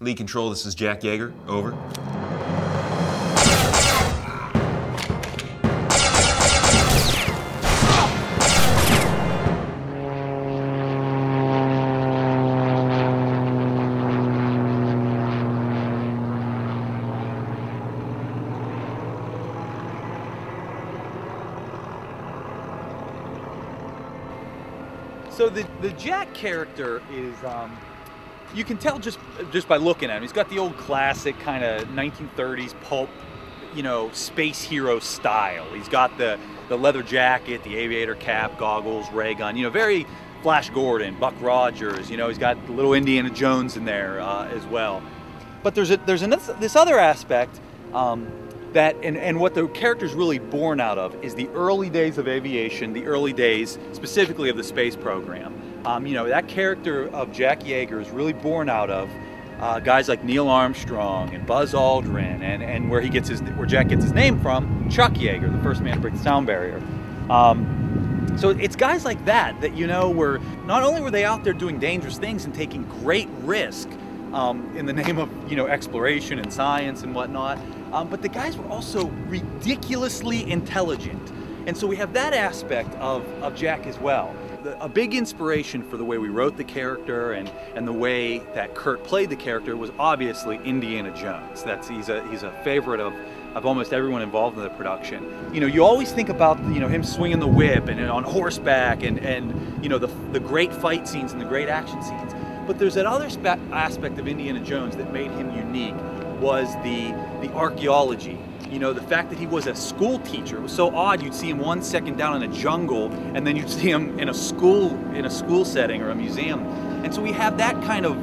Lead control, this is Jack Yaeger. Over. So the Jack character is, you can tell just by looking at him. He's got the old classic kind of 1930s pulp, you know, space hero style. He's got the leather jacket, the aviator cap, goggles, ray gun, you know, very Flash Gordon, Buck Rogers, you know, he's got the little Indiana Jones in there as well. But there's this other aspect that, and what the character's really born out of is the early days of aviation, the early days specifically of the space program. You know, that character of Jack Yaeger is really born out of guys like Neil Armstrong and Buzz Aldrin, and where Jack gets his name from, Chuck Yeager, the first man to break the sound barrier. So it's guys like that, you know, were not only were they out there doing dangerous things and taking great risk in the name of, you know, exploration and science and whatnot, but the guys were also ridiculously intelligent. And so we have that aspect of Jack as well. A big inspiration for the way we wrote the character and the way that Kurt played the character was obviously Indiana Jones. He's a favorite of almost everyone involved in the production. You know, you always think about, you know, him swinging the whip and on horseback and you know, the great fight scenes and the great action scenes. But there's that other aspect of Indiana Jones that made him unique, was the archaeology. You know, the fact that he was a school teacher. It was so odd. You'd see him 1 second down in a jungle, and then you'd see him in a school setting or a museum. And so we have that kind of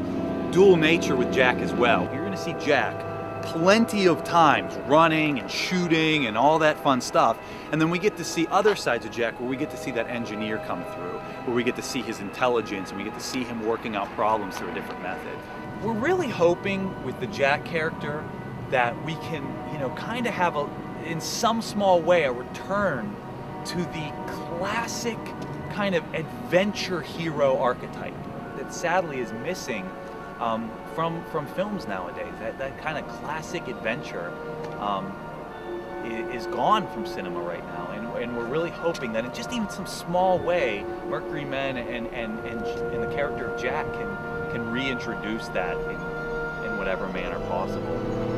dual nature with Jack as well. You're going to see Jack plenty of times running and shooting and all that fun stuff. And then we get to see other sides of Jack where we get to see that engineer come through, where we get to see his intelligence and we get to see him working out problems through a different method. We're really hoping with the Jack character that we can, you know, kind of have in some small way, a return to the classic kind of adventure hero archetype that sadly is missing from films nowadays. That kind of classic adventure is gone from cinema right now, and we're really hoping that in just even some small way, Mercury Men and the character of Jack can reintroduce that in whatever manner possible.